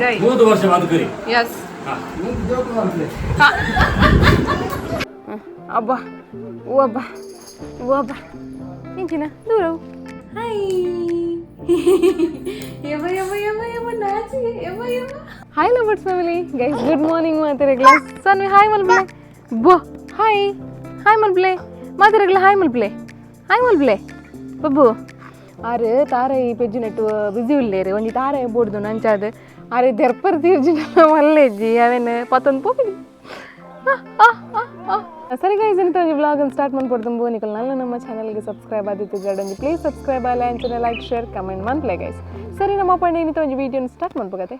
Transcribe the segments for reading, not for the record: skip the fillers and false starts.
ಜೈ 30 ವರ್ಷ ಬದುಕರಿ. ಎಸ್ ಅಬ್ಬಾ ಓ ಅಬ್ಬಾ ಓ ಅಬ್ಬಾ ಇಂಚಿನ ದೂರ ಹಾಯ್ ಯವ ಯವ ಯವ ಯವ ನಾಚಿ ಯವ ಯವ hi lovers family guys good morning ಮಾತಾರಗ್ಲ ಸಾನ್ವಿ ಹಾಯ್ ಮಲ್ಪ್ಲೆ ಬೋ ಹಾಯ್ ಹಾಯ್ ಮಲ್ಪ್ಲೆ ಮಾತಾರಗ್ಲ ಹಾಯ್ ಮಲ್ಪ್ಲೆ ಬಬ್ಬು ಆರು ತಾರೆ ಈ ಪೆಜ್ಜು ನೆಟ್ಟು ಬಿಸಿ ಉಳ್ಳೇರು ಒಂಜಿ ತಾರೆ ಬೋಡ್ದು ನಂಚಾದ ಆರೆ ದೆರ್ಪರ್ ತೀರ್ಜಿ ಮಲ್ಲೆಜ್ಜಿ ಅವೇನು ಪತ್ತೊಂದು ಪೋಪಿಡಿ ಸರಿ ಗೈಸ್ ಎಂತ ಒಂಜಿ ವ್ಲಾಗನ್ನು ಸ್ಟಾರ್ಟ್ ಮಾಡ್ಕೊಡ್ತಂಬು ನಿಕಲ್ ನಲ್ಲ ನಮ್ಮ ಚಾನಲ್ಗೆ ಸಬ್ಸ್ಕ್ರೈಬ್ ಆದಿತ್ತು ಪ್ಲೀಸ್ ಸಬ್ಸ್ಕ್ರೈಬ್ ಆಲ ಅಂಚನೆ ಲೈಕ್ ಶೇರ್ ಕಮೆಂಟ್ ಮನ್ಪ್ಲೆ ಗೈಸ್ ಸರಿ ನಮ್ಮ ಅಪ್ಪ ಏನಿತ್ತು ಒಂಜಿ ವೀಡಿಯೋನ ಸ್ಟಾರ್ಟ್ ಮಾಡ್ಬೋಗತ್ತೆ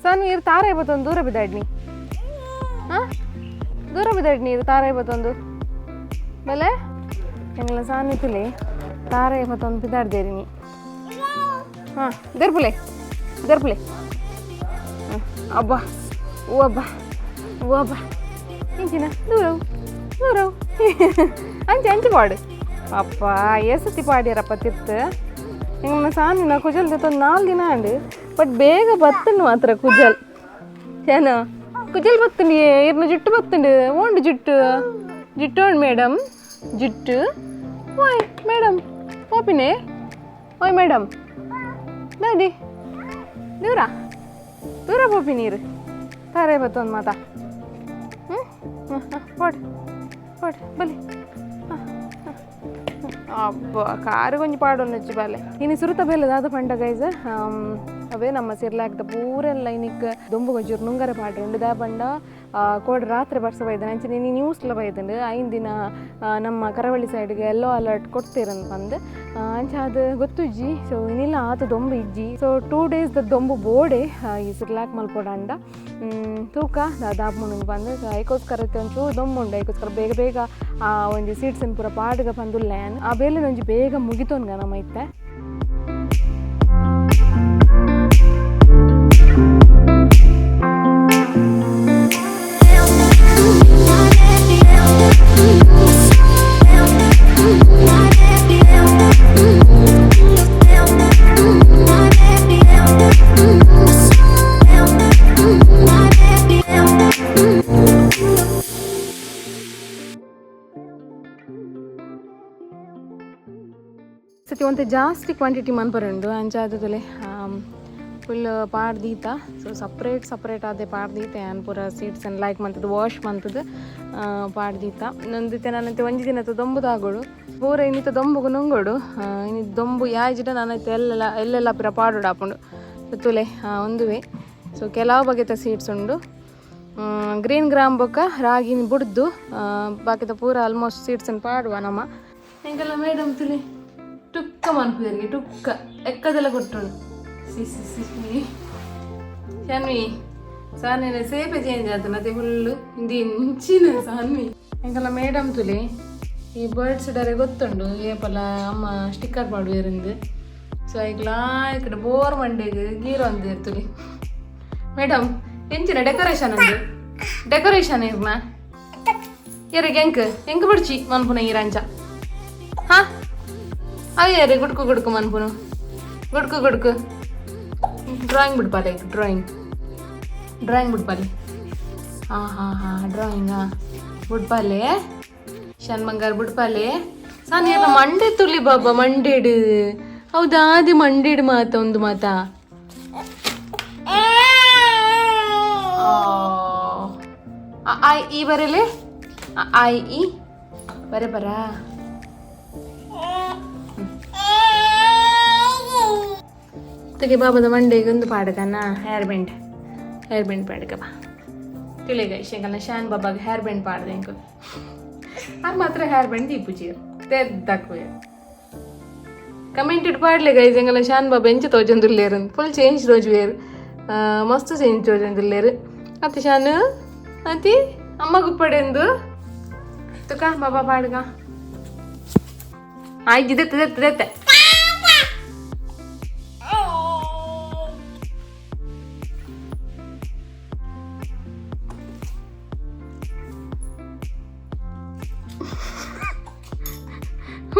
ಸಾನು ಇರು ತಾರೆ ಬತ್ತೊಂದು ದೂರ ಬಿದ್ದಾಡ್ನಿ ಹಾಂ ದೂರ ಬಿದ್ದಾಡ್ನಿ ಇದು ತಾರೆ ಬತ್ತೊಂದು ಬಲೆ ಎಂಗ್ಲ ಸಾನಿತಿಲಿ ತಾರೆ ಬತ್ತೊಂದು ಬಿದ್ದಾಡ್ದೇರಿ ನೀ ಹಾಂ ದರ್ಪುಲೆ ಅಬ್ಬಾ ಓ ಅಬ್ಬಾ ಇಂಚಿನ ದೂರ ಅಂಚೆ ಪಾಡು ಅಪ್ಪ ಎಸತಿ ಪಾಡ್ಯಾರಪ್ಪ ತಿತ್ತು ಎಂಗ್ಲ ಸಾನಿನ ಕುಜಲ್ ಜೊತೆ 4 ದಿನ ಅಂಡು ಬಟ್ ಬೇಗ ಬತ್ತಂಡು ಮಾತ್ರ ಕುಜಲ್ ಏನೋ ಕುಜಲ್ ಬತ್ತಂಡು ಇರ್ನ ಜುಟ್ಟು ಬತ್ತಂಡು ಓಂಡು ಜುಟ್ಟು ಮೇಡಮ್ ಜುಟ್ಟು ಓಯ್ ಮೇಡಮ್ ಓಪಿನೇ ಓಯ್ ಮೇಡಮ್ ದಾದಿ ದೂರ ಪೋಪಿ ನೀರು ತಾರೆ ಬತ್ತೊಂದು ಮಾತಾ ಹೊಡ್ ಬಲಿ ಅಬ್ಬ ಕಾರು ಕೊಂಚ ಪಾಡೊಂದು ಹಚ್ಚಿ ಬಾಲೆ ಇನ್ನು ಸುರುತ ಬೇಲದಾದ ಪಂಡ ಗೈಸ್ ಅವೇ ನಮ್ಮ ಸಿರ್ಲಾಕ್ದ ಪೂರೆಲ್ಲ ಇನ್ನಿಕ್ ದೊಂಬು ಕೊಂಚೂರು ನುಂಗರ ಪಾಡ್ರಿ ಉಂಡುದ ಪಂಡ ಕೋಡ್ ರಾತ್ರಿ ಬರ್ಸ ಬೈದನ ಅಂಚೆ ನೀನು ನ್ಯೂಸ್ಲ ಬೈದಂಡು 5 ದಿನ ನಮ್ಮ ಕರಾವಳಿ ಸೈಡ್ಗೆ ಎಲ್ಲೋ ಅಲರ್ಟ್ ಕೊಡ್ತೀರಂತ ಬಂದು ಅಂಚೆ ಅದು ಗೊತ್ತುಜ್ಜಿ ಸೊ ಇನ್ನಿಲ್ಲ ಆತ ದೊಂಬು ಇಜ್ಜಿ ಸೊ 2 days ದೊಂಬು ಬೋಡೆ ಈ ಸಿರ್ಲಾಕ್ ಮಲ್ಪೊಡಂಡ ತೂಕ ದಾಪ್ಮುಂಡು ಬಂದು ಸೊ ಐಕೋಸ್ಕರ ಒಂಚೂರು ದೊಂಬು ಉಂಡು ಐಕೋಸ್ಕರ ಬೇಗ ಒಂಜಿ ಸೀಟ್ಸನ್ನು ಪೂರ ಪಾಡ್ಗ ಬಂದುಲ್ಲೇನ್ ಆ ಬೇಲೆ ಒಂಜಿ ಬೇಗ ಮುಗಿತೋನ್ಗ ನಮ್ಮ ಇತ್ತೆ ಸತಿ ಒಂತೆ ಜಾಸ್ತಿ ಕ್ವಾಂಟಿಟಿ ಮನ್ಪರುಂಡು ಅಂಚಾದಲೆ ಫುಲ್ ಪಾಡ್ದೀತ ಸೊ ಸಪ್ರೇಟ್ ಆದೆ ಪಾಡ್ದೀತೆ ಆ್ಯನ್ ಪೂರ ಸೀಟ್ಸ್ ಅನ್ನು ಲೈಕ್ ಮಂತದ್ದು ವಾಶ್ ಮಂತದ್ದು ಪಾಡ್ದೀತ ನಂದಿತ್ತೆ ನನ್ನಂತೆ ಒಂಜಿ ದಿನ ದೊಂಬುದಾಗೋಡು ಪೂರ ಇನ್ನಿತ ದೊಂಬುಗು ನುಂಗೋಡು ಇನ್ನು ದೊಂಬು ಯಾಜಿಟ ನನ್ನೈತೆ ಎಲ್ಲೆಲ್ಲ ಪೂರ ಪಾಡೋಡು ಹಾಕೊಂಡು ತುಲೆ ಒಂದುವೆ ಸೊ ಕೆಲವು ಬಗೆತ ಸೀಟ್ಸ್ ಉಂಡು ಗ್ರೀನ್ ಗ್ರಾಮ್ ಬೊಕ್ಕ ರಾಗಿನ ಬುಡ್ದು ಬಾಕಿದ ಪೂರ ಆಲ್ಮೋಸ್ಟ್ ಸೀಟ್ಸನ್ನು ಪಾಡುವ ನಮ್ಮ ಹೆಂಗೆಲ್ಲ ಮೇಡಮ್ ತುಲೆ ಟುಕ್ಕ ಮನ್ಪುದರಿಗೆ ಟುಕ್ಕ ಎಕ್ಕದೆಲ್ಲ ಕೊಟ್ಟುಂಡು ಶಾನ್ವಿ ಸಾನ್ವಿನ ಸೇಪೆ ಚೇಂಜ್ ಆತನ ಅದೇ ಫುಲ್ಲು ಹಿಂದಿ ಇಂಚಿನ ಸಾನ್ವಿ ಎಂಕಲ್ಲ ಮೇಡಮ್ ತುಲಿ ಈ ಬರ್ಡ್ಸ್ ಡರೆ ಗೊತ್ತುಂಡು ಏಪಲ ಅಮ್ಮ ಸ್ಟಿಕ್ಕರ್ ಪಾಡುವೇರಿಂದು ಸೊ ಈಗಲಾ ಇಕಡೆ ಬೋರ್ ಮಂಡೆಗೆ ಗೀರು ಅಂದಿರು ತುಲಿ ಮೇಡಮ್ ಎಂಚಿನ ಡೆಕೋರೇಷನ್ ಇರ್ನ ಎರಿಗೆ ಎಂಕ್ ಬಿಡ್ಚಿ ಮನ್ಪುನ ಈರಂಚ ಹಾ ಅಯ್ಯರಿ ಗುಡ್ಕು ಮನ್ಪುನು ಗುಡ್ಕು ಡ್ರಾಯಿಂಗ್ ಬಿಡ್ಪಾಲೆ ಡ್ರಾಯಿಂಗ್ ಬಿಡ್ಪಾಲೆ ಹಾಂ ಡ್ರಾಯಿಂಗಾ ಬಿಡ್ಪಾಲೆ ಶನ್ಮಂಗಾರ ಬಿಡ್ಪಾಲೆ ಸಾನ್ ಎಲ್ಲ ಮಂಡೆ ತುಲಿ ಬಾಬಾ ಮಂಡೇಡು ಹೌದಾ ಅದೇ ಮಂಡೇಡು ಮಾತ ಒಂದು ಮಾತಾ ಈ ಬರಲೆ ಈ ಬರ ತೆಗೆ ಬಾಬಾದ ಮಂಡೆಗೆ ಒಂದು ಪಾಡಕನ ಹೇರ್ ಬ್ಯಾಂಡ್ ಪಾಡಕ ಬಾ ತಿಳಿಗ ಶೇಕಲ್ಲ ಶಾನ್ ಬಾಬಾಗ ಹೇರ್ ಬ್ಯಾಂಡ್ ಪಾಡ್ದೆ ಇಂಕು ಅದು ಮಾತ್ರ ಹೇರ್ ಬ್ಯಾಂಡ್ ದೀಪುಚೀರ್ ತೆದ್ದಾಕು ಕಮೆಂಟೆಡ್ ಪಾಡ್ಲೆ ಗೈಸ್ ಎಂಗಲ್ಲ ಶಾನ್ ಬಾಬಾ ಎಂಚ ತೋಜಂದುಲ್ಲೇರು ಫುಲ್ ಚೇಂಜ್ ರೋಜ್ ವೇರು ಮಸ್ತ್ ಚೇಂಜ್ ತೋಜಂದುಲ್ಲೇರು ಅತಿ ಶಾನ್ ಅತಿ ಅಮ್ಮ ಗುಪ್ಪಡೆಂದು ತುಕ ಬಾಬಾ ಪಾಡ್ಗ ಆಯ್ತು ಇದತ್ತೆ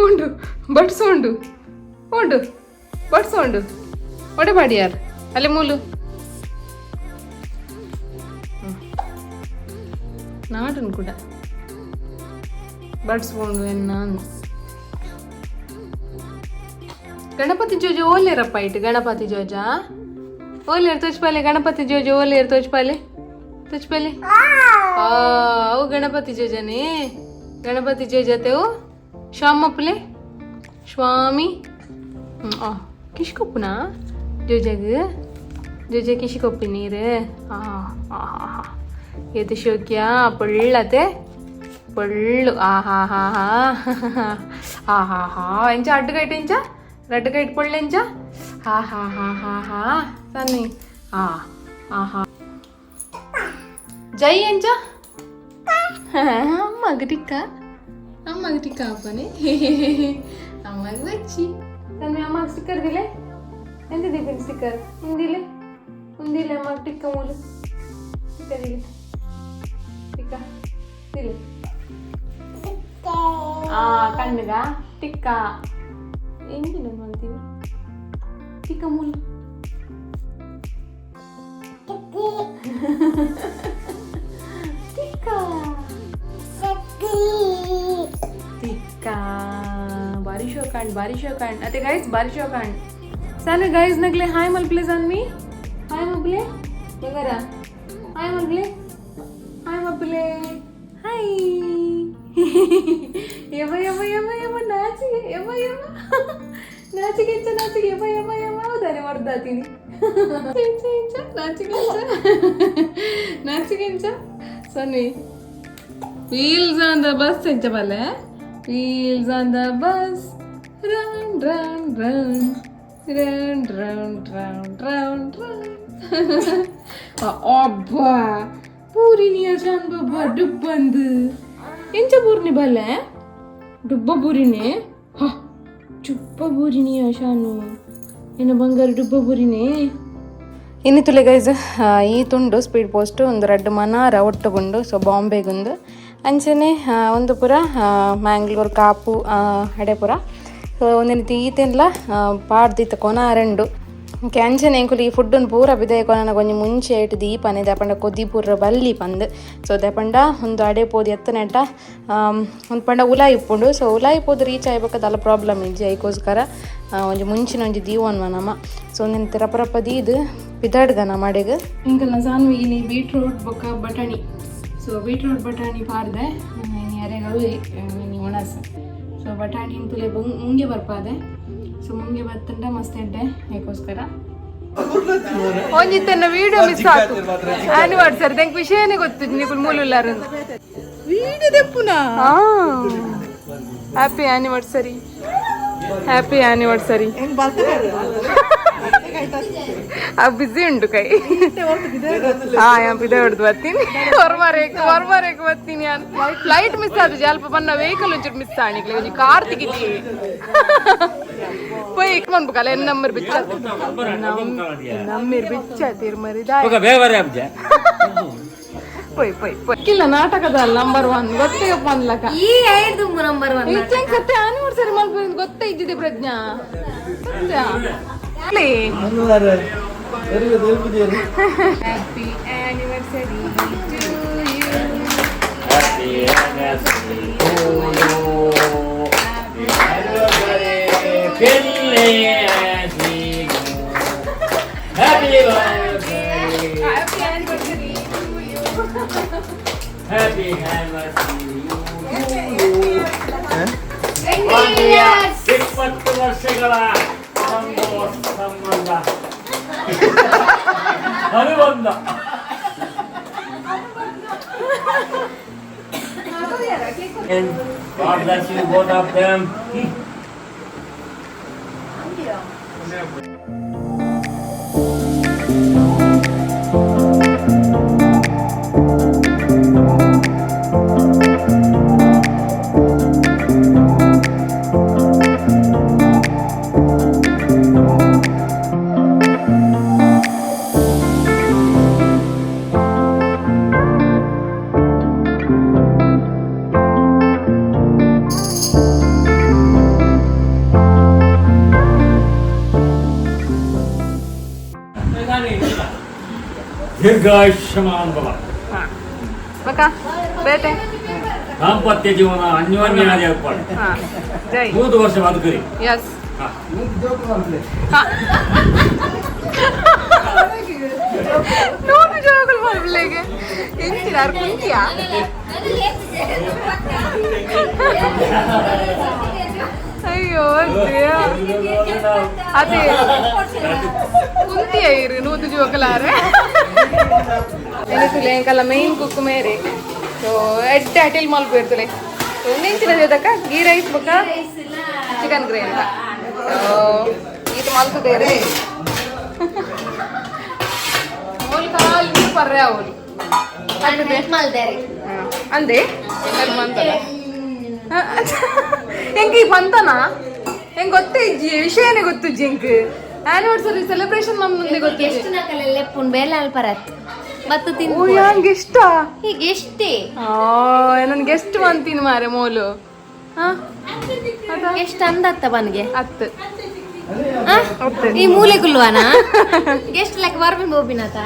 ಉಂಡು ಬಡ್ಸು ಉಂಡು ಉಂಡು ಬಡ್ಸು ಉಂಡು ಒಡೆಬಾಡಿ ಯಾರು ಅಲ್ಲೇ ಮೂಲು ನಾಟನ್ ಕೂಡ ಬಡ್ಸ್ಕೊಂಡು ಎನ್ನ ಗಣಪತಿ ಜೋಜ ಓಲೇರಪ್ಪ ಇಟ್ಟು ಗಣಪತಿ ಜೋಜ ಓಲೇರು ತೋಚ್ಪಾಲೆ ಗಣಪತಿ ಜೋಜ ಓಲೇರು ತೋಚ್ಪಾಲೆ ತುಚ್ಪಲೆ ಅವು ಗಣಪತಿ ಜೋಜನೆ ಗಣಪತಿ ಜೋಜತೆವು ಶ್ವಾಮಪ್ಪಲೆ ಸ್ವಾಮಿ ಕಿಶ್ಕೊಪ್ಪುನಾ ಜೋಜ ಕಿಶಿಕೊಪ್ಪಿ ನೀರು ಏತು ಶೋಕ್ಯ ಪೊಳ್ಳತೆ ಪೊಳ್ಳು ಆಹಾ ಎಂಚ ಅಡ್ಡುಗೈಟ್ ಎಂಚ ರಡ್ಡುಗೈಟ್ ಪೊಳ್ಳು ಎಂಚ ಹಾ ಸನ್ನಿ ಆಹಾ ಜೈ ಎಂಚ ಅಮ್ಮಗ ಟಿಕ್ಕ ಅಪ್ಪನೆ ಅಮ್ಮಗ ಬಚ್ಚಿ ಸನ್ನಿ ಅಮ್ಮಗ ಸ್ಟಿಕ್ಕರ್ ದಿಲೆ ಎಂತ ದೀಪಿನ ಸ್ಟಿಕ್ಕರ್ ಹಿಂದಿಲೆ ಅಮ್ಮಗ ಟಿಕ್ಕ ಮೂಲು ಸ್ಟಿಕ್ಕರ್ ದಿಲೆ ಟಿಕ್ಕ ದಿಲೆ ಕಣ್ಣುಗ ಟಿಕ್ಕ ಎಂಜಿನ ಮಾಡ್ತೀನಿ ಟಿಕ್ಕ ಮೂಲು ಟಿಕ್ಕ ಬಾರಿ ಶೋಕಾಂಡ್ ಅತ್ತೆ ಗೈಸ್ ಬಾರಿ ಶೋಕಾಂಡ್ ಸಾನು ಗೈಸ್ ನಗ್ಲೆ ಹಾಯ್ ಮಲ್ಪ್ಲೆ ಸಾನ್ವಿ ಹಾಯ್ ಮಲ್ಪ್ಲೆ ಹೆಂಗಾರ ಹಾಯ್ ಮಲ್ಪ್ಲೆ ಹಾಯ್ ಯವ ನಾಚಿಗೆ ಯವ ಹೌದಾನೆ ಮಾಡ್ದಾತೀನಿ ನಾಚಿಗೆ ಸನ್ನಿ wheels on the bus ಎಂಚ ಬಲ್ಲೆ wheels on the bus run ಅಬ್ಬಾ ಪೂರಿನಿ ಅಶಾನ್ ಬಾಬಾ ಡುಬ್ಬಂದು ಎಂಚ ಪೂರ್ಣಿ ಬಲ್ಲೆ ಡುಬ್ಬ ಪೂರಿನಿ ಚುಪ್ಪ ಪೂರಿನಿ ಅಶಾನು ಇನ್ನ ಬಂಗಾರ ಡುಬ್ಬ ಪೂರಿನಿ ಇನ್ನಿತ್ತುಲೆ ಗೈಸ್ ಈ ತುಂಡು ಸ್ಪೀಡ್ ಪೋಸ್ಟ್ ಒಂದು ರಡ್ಡು ಮನಾರ ಒಟ್ಟುಗುಂಡು ಸೊ ಬಾಂಬೆಗುಂದು ಅಂಚನೆ ಒಂದು ಪುರ ಮ್ಯಾಂಗ್ಳೂರ್ ಕಾಪು ಅಡೆ ಪುರ ಸೊ ಒಂದಿನ ಈತೆಲ್ಲ ಪಾಡ್ದಿತ್ತ ಕೊನ ಅರಂಡು ಓಕೆ ಅಂಚನೆ ಎಂಕುಲು ಈ ಫುಡ್ಡನ್ನು ಪೂರ ಬಿದೆ ಕೊನ ಕೊಂಚ ಮುಂಚೆ ಇಟ್ಟು ದೀಪನೆ ದಪಂಡ ಕೊದ್ದಿ ಪೂರ ಬಲ್ಲಿ ಪಂದು ಸೊ ದಪಂಡ ಒಂದು ಅಡೆ ಪೋದು ಎತ್ತನೆಟ ಒಂದು ಪಂಡ ಉಲಾಯಿ ಇಪ್ಪುಂಡು ಸೊ ಉಲಾಯಿ ಪೋದು ರೀಚ್ ಆಗ್ಬೇಕಾದ ಅಲ್ಲ ಪ್ರಾಬ್ಲಮ್ ಇಜ್ಜಿ ಅದಕ್ಕೋಸ್ಕರ ಒಂಜಿ ಮುಂಚಿನ ಒಂಜಿ ದೀವನ್ವ ನಮ್ಮ ಸೊ ಒಂದಿನ ರಪ್ಪ ದೀದು ಬಿದಾಡ್ಗನ ಮಾಡೆಗೆ ಹಿಂಗೆಲ್ಲ ಸಾನ್ವಿಗಿನಿ ಬೀಟ್ರೂಟ್ ಬೊಕ್ಕ ಬಟಾಣಿ ಸೊ ಬೀಟ್ರೂಟ್ ಬಟಾಣಿ ಪಾರ್ದೆ ಎರೆಗಳು ಒಣಸ ಸೊ ಬಟಾಣಿ ತುಲೆ ಮುಂಗೆ ಬರ್ಪಾದೆ ಸೊ ಮುಂಗೆ ಬತ್ತಂಡ ಮಸ್ತ್ ಎಡ್ಡೆ ಅದಕ್ಕೋಸ್ಕರ ಒಂಜಿತ್ತನ್ನ ವಿಡಿಯೋ ಮಿಸ್ ಆಯ್ತು ಆನಿವರ್ಸರಿ ನಂಗೆ ವಿಷಯನೇ ಗೊತ್ತಿದ್ದು ನೀವು ಮೂಲುಲ್ಲಾರ ವಿಡಿಯೋ ದೆಪ್ಪುನಾ ಹ್ಯಾಪಿ ಆನಿವರ್ಸರಿ ಬಿಸಿ ಉಂಟು ಕೈ ಬಿದೆ ಹೊಡೆದು ಬರ್ತೀನಿ ಹೊರಮಾರೇಕ್ ಬರ್ತೀನಿ ಫ್ಲೈಟ್ ಮಿಸ್ ಆದ ಅಲ್ಪ ಬನ್ನ ವೆಹಿಕಲ್ ಒಂಚೂರು ಮಿಸ್ ಆಣಿಕ್ಲೆ ಒಂಜಿ ಕಾರ್ ತೆಗಿತಿ ಪೋಯ್ ಮನ್ಬೇಕಲ್ಲ ಎನ್ ನಂಬರ್ ನಮ್ಮೀರ್ ಬಿಚ್ಚಾತೀರ್ ಮರಿದ ಇಲ್ಲ ನಾಟಕದ ನಂಬರ್ 1 ಗೊತ್ತೇಯಪ್ಪ ಅನ್ಲಕ ಈ 5 ನಂಬರ್ 1 ಇಚ್ಚಂಗ್ ಸತ್ತೆ ಆನಿವರ್ಸರಿ ಮಾಡ್ಕೊಂಡು ಗೊತ್ತೇ ಇದ್ದಿದೆ ಪ್ರಜ್ಞಾ ಸತ್ಯ ಅಲೇ happy anniversary to you happy anniversary to you happy anniversary Happy anniversary to you. 20 ವರ್ಷಗಳ ಸಂಬಂಧ ಅನುಬಂಧ God bless you both of them. ದೀರ್ಘಾಯುಷ್ಯಮಾನ್ ಭವ. ಬಕ್ಕ ಬೇಟೆ ದಾಂಪತ್ಯ ಜೀವನ ಅನ್ಯೋನ್ಯವಾಗಿ ಏರ್ಪಾಡು. ಜೈ 100 ವರ್ಷ ಬದುಕರಿ. ಎಸ್ ನೋಡು ಜೋಗಲ್ ಮಾಡ್ಬಿಡ್ಲೇಗೆ ಎಂತಿದಾರು ಕುಂತಿಯಾ ಅಯ್ಯೋ ಅದೇ ಕುಂತಿಯ ಇರು ನೂತು ಜೋಕಲಾರೆ ಎನಿಸುಲೆ ಎಂಕಲ್ಲ ಮೇನ್ ಕುಕ್ಕು ಮೇರೆ ಸೊ ಎಡ್ಡೆ ಅಟೆಲ್ ಮಲ್ಪಿರ್ತಲೆ ಒಂದೆಂಚಿನ ಜೊತೆಕ ಗೀ ರೈಸ್ ಬೊಕ್ಕ ಚಿಕನ್ ಗ್ರೇವಿ ಅಂತ ಇದು ಮಲ್ತದೇರೆ ಓಲ್ ಕಾಲ್ ನೀರು ಪರ್ರೆ ಅವಳು ಅಂದೆ ಎಲ್ಲರೂ ಮಂತಲ್ಲ ಹೆಂಗೆ ಈ ಬಂತನಾ ಹೆಂಗೆ ಗೊತ್ತೇ ಇಜ್ಜಿ ವಿಷಯನೇ ಗೊತ್ತು ಜಿಂಕ್ ಆನಿವರ್ಸರಿ ಸೆಲೆಬ್ರೇಷನ್ ನಮ್ಗೆ ಗೊತ್ತು ಗೆಸ್ಟ್ ಗೆಸ್ಟೇ ನನ್ ಗೆಸ್ಟ್ ಬಂತೀನಿ ಮಾರೆ ಮೋಲು ಗೆಸ್ಟ್ ಅಂದತ್ತ ಬನ್ಗೆ ಅತ್ತು ಈ ಮೂಲೆ ಕುಲ್ವಾನ ಗೆಸ್ಟ್ ಲೆಕ್ಕ ಬರ್ಬೇಕು ಗೋಪಿನಾಥ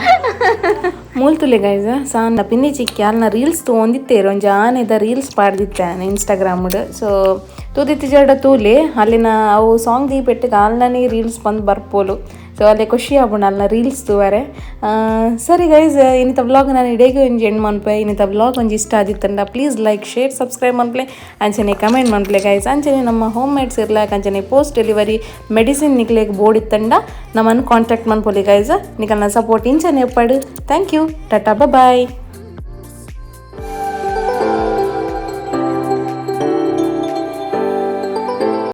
ಮೂಲ್ತುಲೆ ಗೈಸ ಸಾನ ಪಿನ್ನಿ ಚಿಕ್ಕಿ ಅಲ್ನ ರೀಲ್ಸ್ ತೊಗೊಂಡಿತ್ತೇರು ಒಂಜಿ ಆನೆದ ರೀಲ್ಸ್ ಪಾಡ್ದಿತ್ತೇನೆ ಇನ್ಸ್ಟಾಗ್ರಾಮ್ಡ್ ಸೊ ತೂದಿತ್ತು ಜಡ ತೂಲೆ ಅಲ್ಲಿನ ಅವು ಸಾಂಗ್ ದೀಪೆಟ್ಟಿಗೆ ಅಲ್ಲನೇ ರೀಲ್ಸ್ ಬಂದು ಬರ್ಪೋಲು ಸೊ ಅಲ್ಲೇ ಖುಷಿ ಆಗ್ಬೋಣ ಅಲ್ಲ ರೀಲ್ಸ್ ತೂವರೆ ಸರಿ ಗೈಸ್ ಇನ್ನಿತ ವ್ಲಾಗ್ ನಾನು ಇಡೇಗೆ ಒಂಜಿ ಎಂಡ್ ಮನ್ಪೆ ಇನ್ನಿತ ವ್ಲಾಗ್ ಒಂಜಿ ಇಷ್ಟ ಆದಿತ್ತಂಡ ಪ್ಲೀಸ್ ಲೈಕ್ ಶೇರ್ ಸಬ್ಸ್ಕ್ರೈಬ್ ಮನ್ಪ್ಲೆ ಅಂಚನೆ ಕಮೆಂಟ್ ಮನ್ಪ್ಲೆ ಗೈಸ್ ಅಂಚನೆ ನಮ್ಮ ಹೋಮ್ ಮೇಡ್ಸ್ ಇರ್ಲಾಕ ಅಂಚನೆ ಪೋಸ್ಟ್ ಡೆಲಿವರಿ ಮೆಡಿಸಿನ್ ನಿಕ್ಲೆಗ್ ಬೋರ್ಡ್ ಇತ್ತಂಡ ನಮ್ಮನ್ನು ಕಾಂಟ್ಯಾಕ್ಟ್ ಮನ್ಪೊಲಿ ಗೈಸ್ ನಿಕಲ್ನ ಸಪೋರ್ಟ್ ಇಂಚನೆ ಎಪ್ಪಾಡು ಥ್ಯಾಂಕ್ ಯು ಟಾಟಾ ಬಾಯ್